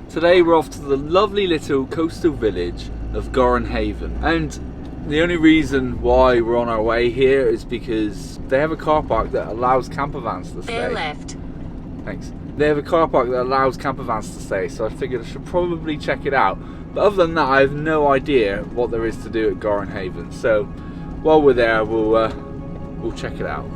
Today we're off to the lovely little coastal village of Goran Haven, and the only reason why we're on our way here is because they have a car park that allows camper vans to stay. Bear left. Thanks. They have a car park that allows camper vans to stay, so I figured I should probably check it out. But other than that, I have no idea what there is to do at Goran Haven. So while we're there, we'll check it out.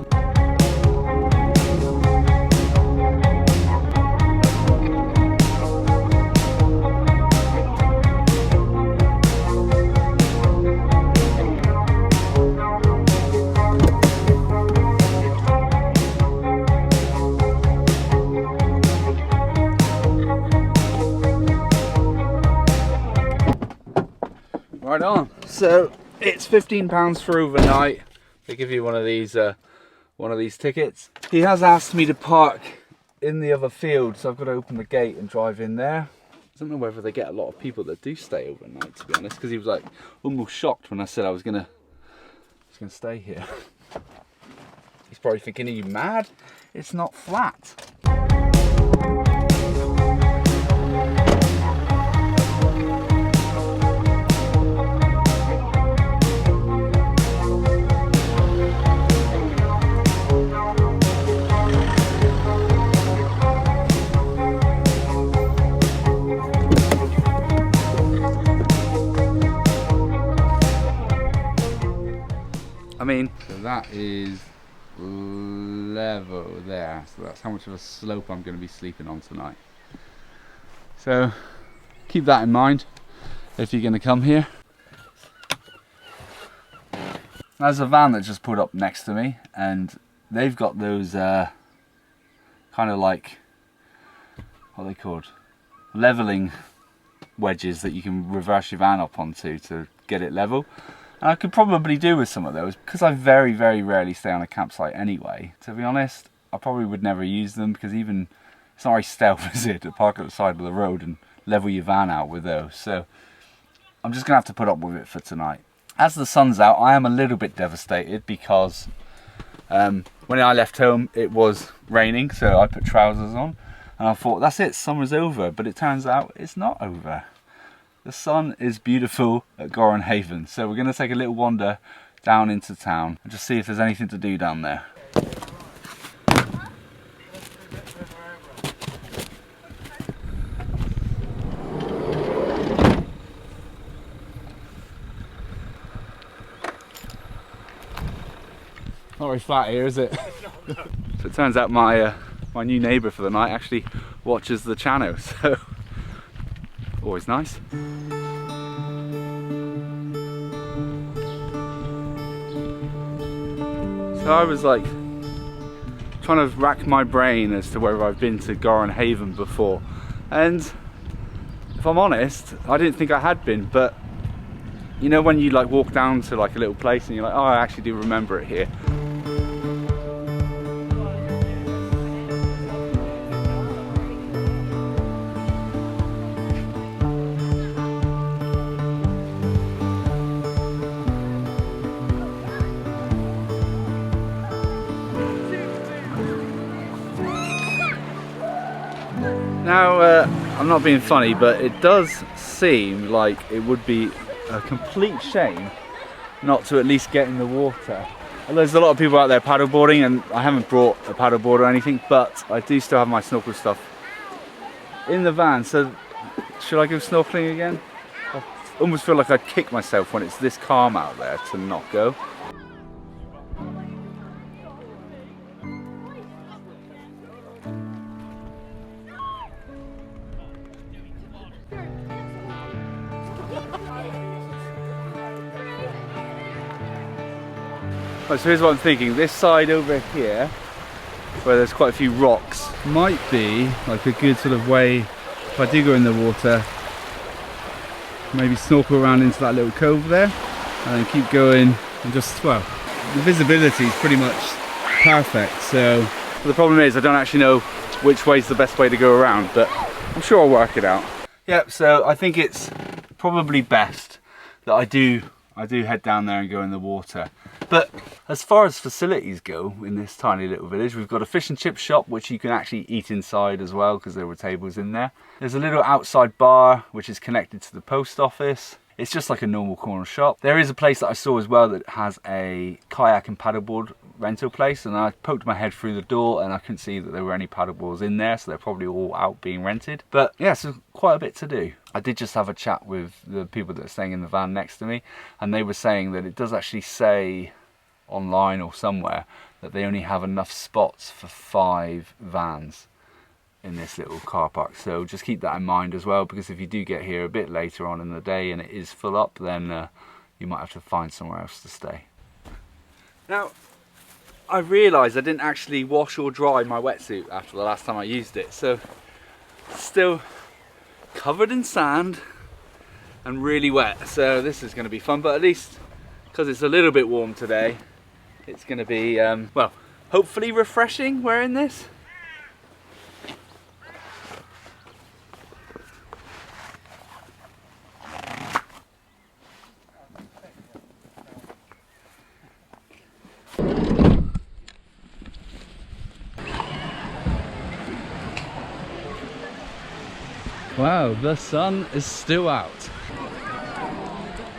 Right on. So it's £15 for overnight. They give you one of these tickets. He has asked me to park in the other field, so I've got to open the gate and drive in there. I don't know whether they get a lot of people that do stay overnight, to be honest, because he was like almost shocked when I said I was gonna stay here. He's probably thinking, are you mad? It's not flat. I mean, so that is level there, so that's how much of a slope I'm going to be sleeping on tonight. So keep that in mind if you're going to come here. There's a van that just pulled up next to me, and they've got those kind of like, what are they called? Leveling wedges that you can reverse your van up onto to get it level. And I could probably do with some of those, because I very, very rarely stay on a campsite anyway. To be honest, I probably would never use them, because even, it's not very stealth, is it, to park at the side of the road and level your van out with those. So I'm just going to have to put up with it for tonight. As the sun's out, I am a little bit devastated, because when I left home it was raining, so I put trousers on and I thought, that's it, summer's over. But it turns out it's not over. The sun is beautiful at Goran Haven, so we're going to take a little wander down into town and just see if there's anything to do down there. Not very flat here, is it? So it turns out my new neighbour for the night actually watches the channel, so always nice. So I was like trying to rack my brain as to whether I've been to Goran Haven before, and if I'm honest, I didn't think I had been. But you know, when you like walk down to like a little place and you're like, oh, I actually do remember it here. Now, I'm not being funny, but it does seem like it would be a complete shame not to at least get in the water. There's a lot of people out there paddleboarding, and I haven't brought a paddleboard or anything, but I do still have my snorkel stuff in the van. So should I go snorkeling again? I almost feel like I'd kick myself when it's this calm out there to not go. Right, so here's what I'm thinking. This side over here, where there's quite a few rocks, might be like a good sort of way, if I do go in the water, maybe snorkel around into that little cove there, and then keep going, and just, well, the visibility is pretty much perfect. So the problem is I don't actually know which way's the best way to go around, but I'm sure I'll work it out. Yep, so I think it's probably best that I do I do head down there and go in the water. But as far as facilities go in this tiny little village, we've got a fish and chip shop which you can actually eat inside as well because there were tables in there. There's a little outside bar which is connected to the post office. It's just like a normal corner shop. There is a place that I saw as well that has a kayak and paddleboard rental place, and I poked my head through the door and I couldn't see that there were any paddleboards in there, so they're probably all out being rented. But yeah, so quite a bit to do. I did just have a chat with the people that are staying in the van next to me, and they were saying that it does actually say online or somewhere that they only have enough spots for 5 vans in this little car park. So just keep that in mind as well, because if you do get here a bit later on in the day and it is full up, then you might have to find somewhere else to stay. Now, I realised I didn't actually wash or dry my wetsuit after the last time I used it, so still covered in sand and really wet. So this is going to be fun, but at least because it's a little bit warm today, it's going to be well, hopefully refreshing wearing this. Wow, the sun is still out.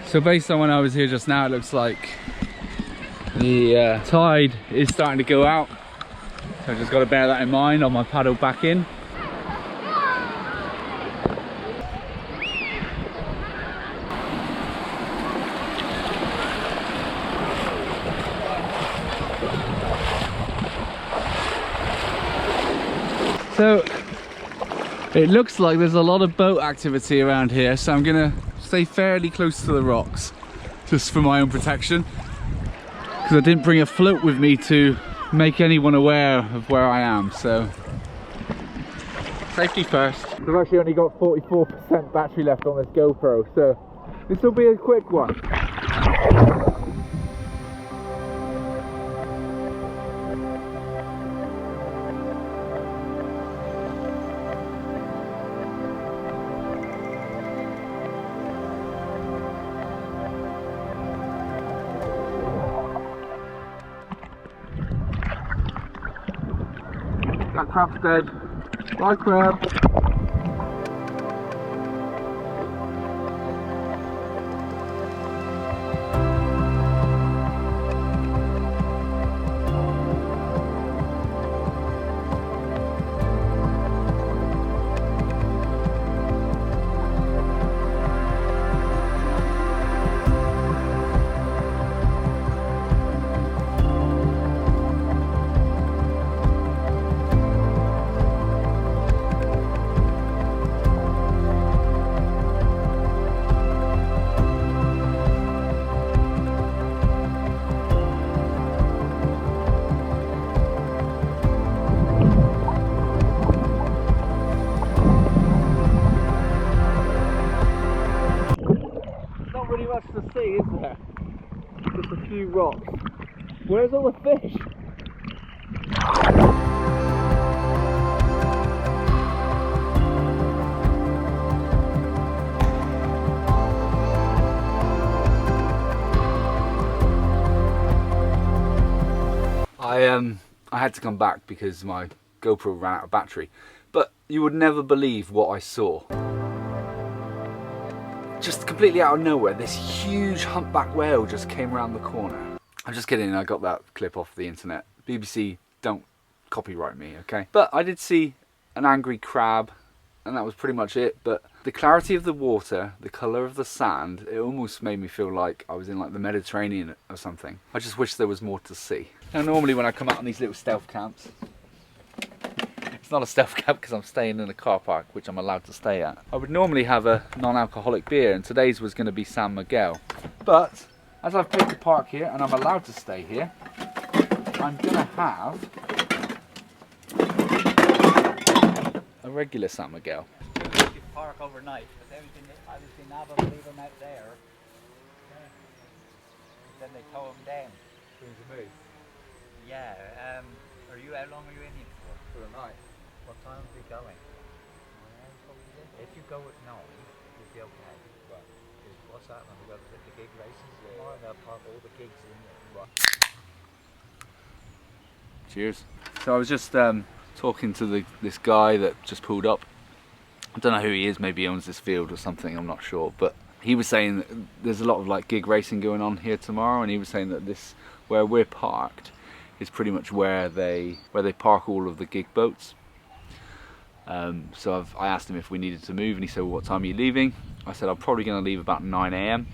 So based on when I was here just now, it looks like the tide is starting to go out. So I've just got to bear that in mind on my paddle back in. So it looks like there's a lot of boat activity around here, so I'm gonna stay fairly close to the rocks just for my own protection, because I didn't bring a float with me to make anyone aware of where I am, so safety first. I've actually only got 44% battery left on this GoPro, so this will be a quick one. That crab's dead. Bye, crab. Much to see, is there? Just a few rocks. Where's all the fish? I had to come back because my GoPro ran out of battery, but you would never believe what I saw. Just completely out of nowhere, this huge humpback whale just came around the corner. I'm just kidding, I got that clip off the internet. BBC, don't copyright me, okay? But I did see an angry crab, and that was pretty much it. But the clarity of the water, the colour of the sand, it almost made me feel like I was in like the Mediterranean or something. I just wish there was more to see. Now normally when I come out on these little stealth camps, it's not a stealth camp because I'm staying in a car park, which I'm allowed to stay at. I would normally have a non-alcoholic beer, and today's was going to be San Miguel. But as I've paid to park here and I'm allowed to stay here, I'm going to have a regular San Miguel. You park overnight, but I was being able to leave them out there. Then they tow them down. Yeah. How long are you in here for? For the night. What time are we going? If you go at 9, you'll be okay. But What's that? We got the gig races tomorrow. They'll park all the gigs in. Cheers. So I was just talking to this guy that just pulled up. I don't know who he is, maybe he owns this field or something, I'm not sure, but he was saying that there's a lot of like gig racing going on here tomorrow, and he was saying that this, where we're parked, is pretty much where they park all of the gig boats. So I asked him if we needed to move, and he said, well, what time are you leaving? I said, I'm probably going to leave about 9 AM.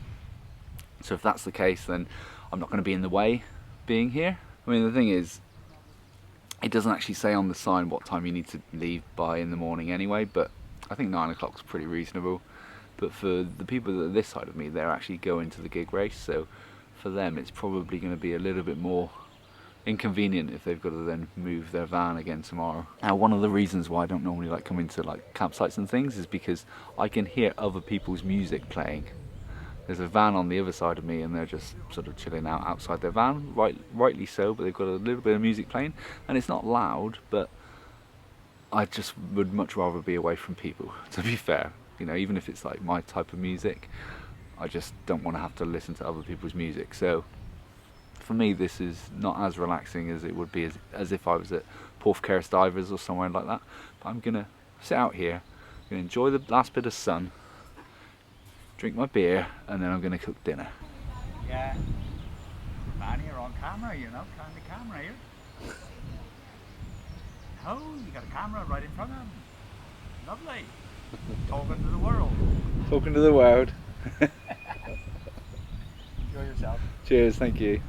So if that's the case, then I'm not going to be in the way being here. I mean, the thing is, it doesn't actually say on the sign what time you need to leave by in the morning anyway, but I think 9 o'clock is pretty reasonable. But for the people that are this side of me, they're actually going to the gig race, so for them it's probably going to be a little bit more inconvenient if they've got to then move their van again tomorrow. Now, one of the reasons why I don't normally like coming to like campsites and things is because I can hear other people's music playing. There's a van on the other side of me and they're just sort of chilling out outside their van, rightly so, but they've got a little bit of music playing and it's not loud, but I just would much rather be away from people, to be fair. You know, even if it's like my type of music, I just don't want to have to listen to other people's music. So for me, this is not as relaxing as it would be as if I was at Porthcares Divers or somewhere like that. But I'm gonna sit out here, I'm gonna enjoy the last bit of sun, drink my beer, and then I'm gonna cook dinner. Yeah. Man, you're on camera, you know, trying the camera here. Oh, you got a camera right in front of him. Lovely. Talking to the world. Talking to the world. Enjoy yourself. Cheers, thank you.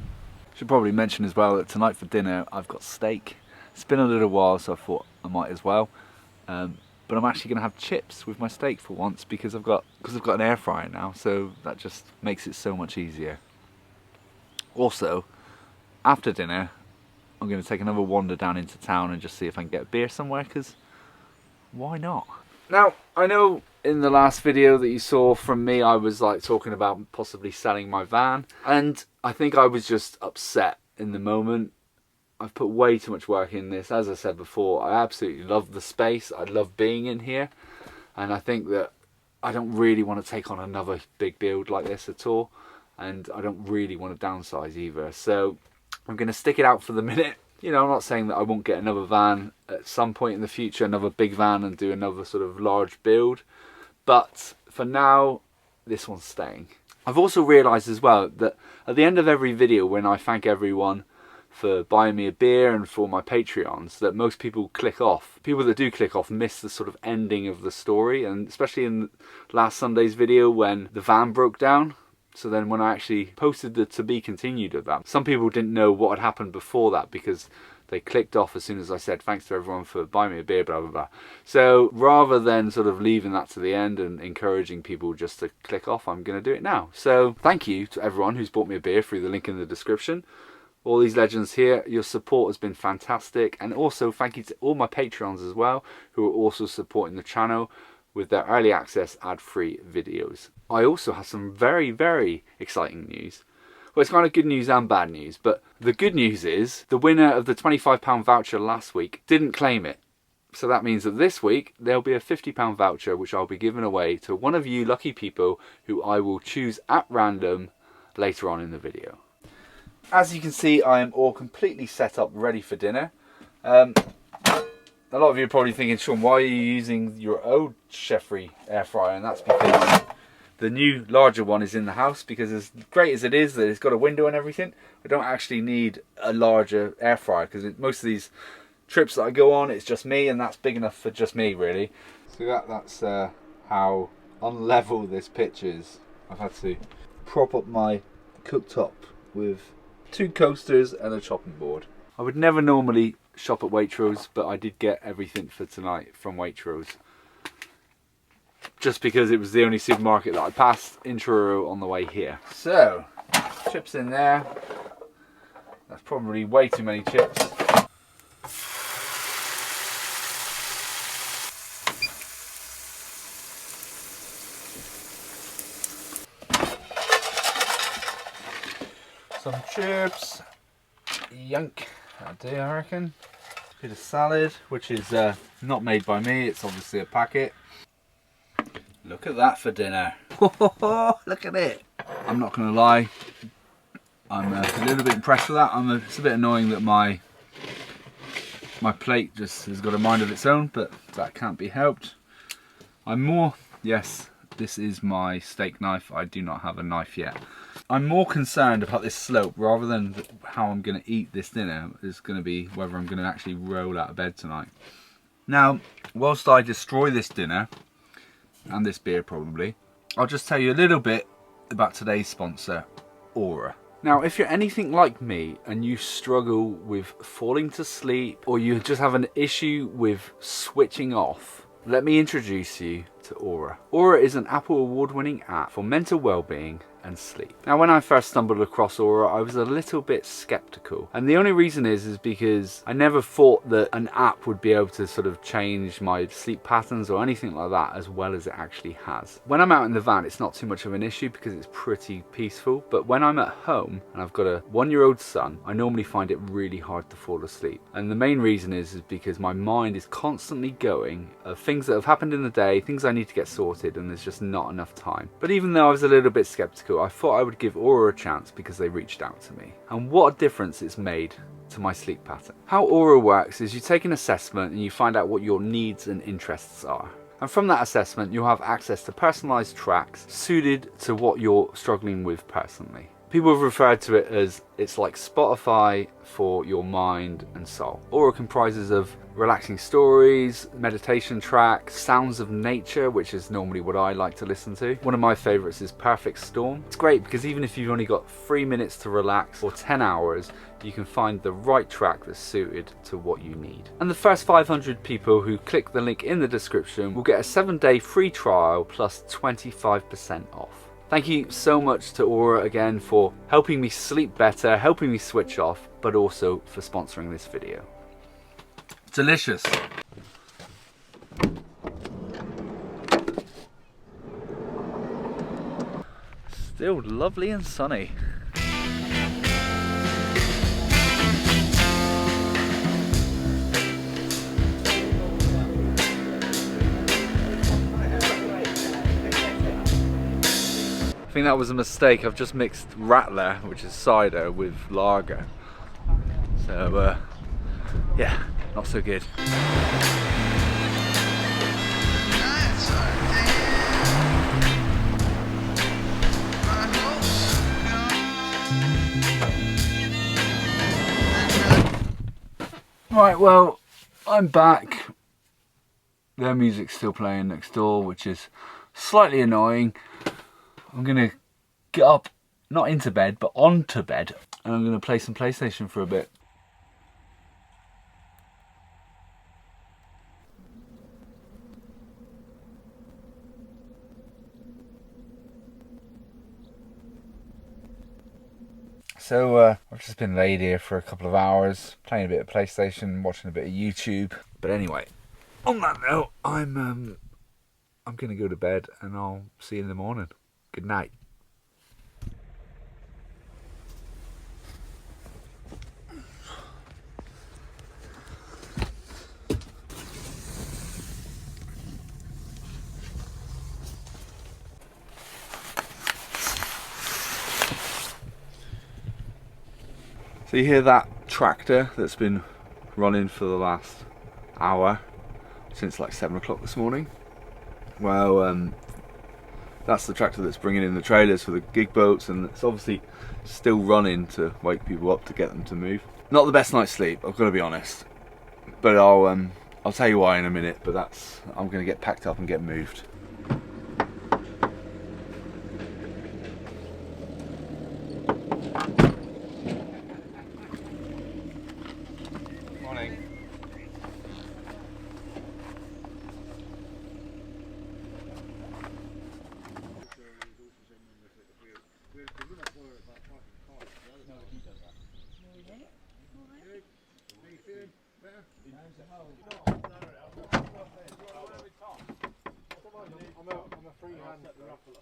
Should probably mention as well that tonight for dinner I've got steak. It's been a little while, so I thought I might as well. But I'm actually going to have chips with my steak for once because I've got an air fryer now, so that just makes it so much easier. Also, after dinner, I'm going to take another wander down into town and just see if I can get a beer somewhere, because why not? Now, I know in the last video that you saw from me, I was like talking about possibly selling my van, and I think I was just upset in the moment. I've put way too much work in this. As I said before, I absolutely love the space. I love being in here, and I think that I don't really want to take on another big build like this at all, and I don't really want to downsize either. So I'm going to stick it out for the minute. You know, I'm not saying that I won't get another van at some point in the future, another big van, and do another sort of large build. But for now, this one's staying. I've also realised as well that at the end of every video, when I thank everyone for buying me a beer and for my Patreons, that most people click off. People that do click off miss the sort of ending of the story, and especially in last Sunday's video when the van broke down. So then when I actually posted the to be continued of that, some people didn't know what had happened before that because they clicked off as soon as I said thanks to everyone for buying me a beer, blah blah blah. So rather than sort of leaving that to the end and encouraging people just to click off, I'm going to do it now. So thank you to everyone who's bought me a beer through the link in the description. All these legends here, your support has been fantastic, and also thank you to all my Patreons as well who are also supporting the channel with their early access ad-free videos. I also have some very, very exciting news. Well, it's kind of good news and bad news, but the good news is the winner of the £25 voucher last week didn't claim it. So that means that this week there'll be a £50 voucher which I'll be giving away to one of you lucky people who I will choose at random later on in the video. As you can see, I am all completely set up ready for dinner. A lot of you are probably thinking, Sean, why are you using your old Chefry air fryer? And that's because the new larger one is in the house, because as great as it is that it's got a window and everything, I don't actually need a larger air fryer, because most of these trips that I go on, it's just me, and that's big enough for just me really. So that's how unlevel this pitch is. I've had to prop up my cooktop with 2 coasters and a chopping board. I would never normally shop at Waitrose, but I did get everything for tonight from Waitrose, just because it was the only supermarket that I passed in Truro on the way here. So, chips in there. That's probably way too many chips. Some chips. Yunk. That'll do, I reckon. Bit of salad, which is not made by me, it's obviously a packet. Look at that for dinner. Look at it. I'm not going to lie, I'm a little bit impressed with that. It's a bit annoying that my plate just has got a mind of its own, but that can't be helped. Yes, this is my steak knife. I do not have a knife yet. I'm more concerned about this slope rather than how I'm going to eat this dinner. It's going to be whether I'm going to actually roll out of bed tonight. Now, whilst I destroy this dinner, and this beer probably, I'll just tell you a little bit about today's sponsor, Aura. Now, if you're anything like me and you struggle with falling to sleep, or you just have an issue with switching off, let me introduce you to Aura. Aura is an Apple award-winning app for mental well-being and sleep. Now, when I first stumbled across Aura, I was a little bit skeptical, and the only reason is because I never thought that an app would be able to sort of change my sleep patterns or anything like that as well as it actually has. When I'm out in the van, it's not too much of an issue because it's pretty peaceful, but when I'm at home and I've got a 1-year-old son, I normally find it really hard to fall asleep. And the main reason is because my mind is constantly going of things that have happened in the day, things I need to get sorted, and there's just not enough time. But even though I was a little bit skeptical, I thought I would give Aura a chance because they reached out to me. And what a difference it's made to my sleep pattern. How Aura works is you take an assessment and you find out what your needs and interests are. And from that assessment, you'll have access to personalised tracks suited to what you're struggling with personally. People have referred to it as it's like Spotify for your mind and soul. Aura comprises of relaxing stories, meditation tracks, sounds of nature, which is normally what I like to listen to. One of my favourites is Perfect Storm. It's great because even if you've only got 3 minutes to relax or 10 hours, you can find the right track that's suited to what you need. And the first 500 people who click the link in the description will get a 7-day free trial plus 25% off. Thank you so much to Aura again for helping me sleep better, helping me switch off, but also for sponsoring this video. Delicious. Still lovely and sunny. I think that was a mistake. I've just mixed Rattler, which is cider, with lager. So, yeah, not so good. Right, well, I'm back. Their music's still playing next door, which is slightly annoying. I'm going to get up, not into bed, but onto bed, and I'm going to play some PlayStation for a bit. So I've just been laid here for a couple of hours, playing a bit of PlayStation, watching a bit of YouTube. But anyway, on that note, I'm going to go to bed, and I'll see you in the morning. Good night. So you hear that tractor that's been running for the last hour, since like 7 o'clock this morning? Well, that's the tractor that's bringing in the trailers for the gig boats, and it's obviously still running to wake people up to get them to move. Not the best night's sleep, I've got to be honest, but I'll tell you why in a minute. But I'm going to get packed up and get moved. Morning. I'm a freehand raffler.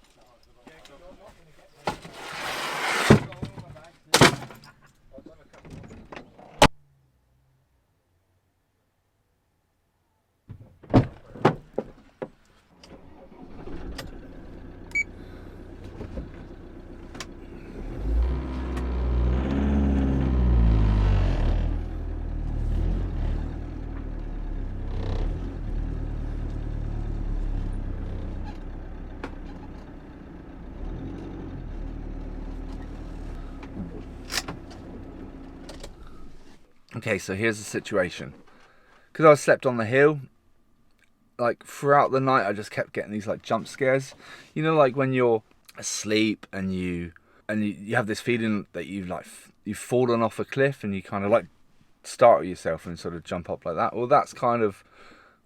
Okay, so here's the situation. Because I slept on the hill, like throughout the night I just kept getting these like jump scares. You know, like when you're asleep and you have this feeling that you've fallen off a cliff and you kind of like startle yourself and sort of jump up like that. Well, that's kind of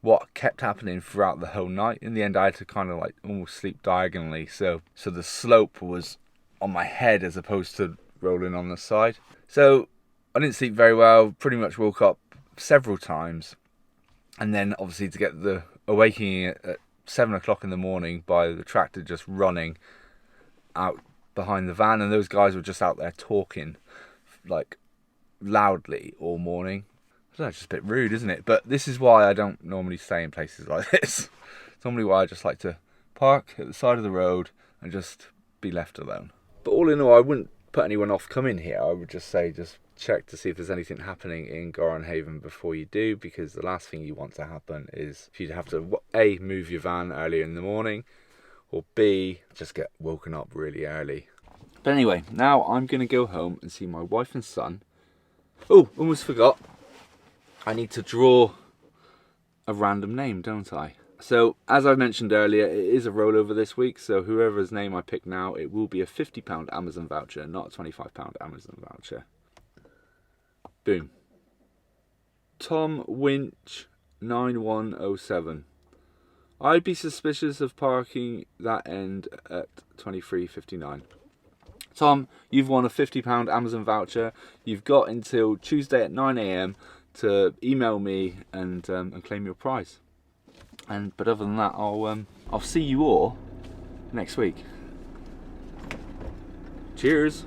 what kept happening throughout the whole night. In the end, I had to kind of like almost sleep diagonally, so the slope was on my head as opposed to rolling on the side. So I didn't sleep very well, pretty much woke up several times, and then obviously to get the awakening at 7 o'clock in the morning by the tractor just running out behind the van, and those guys were just out there talking like loudly all morning. I don't know, it's just a bit rude, isn't it? But this is why I don't normally stay in places like this. It's normally why I just like to park at the side of the road and just be left alone. But all in all, I wouldn't put anyone off coming here. I would just say just check to see if there's anything happening in Goran Haven before you do, because the last thing you want to happen is for you to have to A, move your van earlier in the morning, or B, just get woken up really early. But anyway, now I'm going to go home and see my wife and son. Oh, almost forgot. I need to draw a random name, don't I? So, as I mentioned earlier, it is a rollover this week, so whoever's name I pick now, it will be a £50 Amazon voucher, not a £25 Amazon voucher. Boom. Tom Winch 9107. I'd be suspicious of parking that end at 23:59. Tom, you've won a £50 Amazon voucher. You've got until Tuesday at 9 AM to email me and claim your prize. But other than that, I'll see you all next week. Cheers.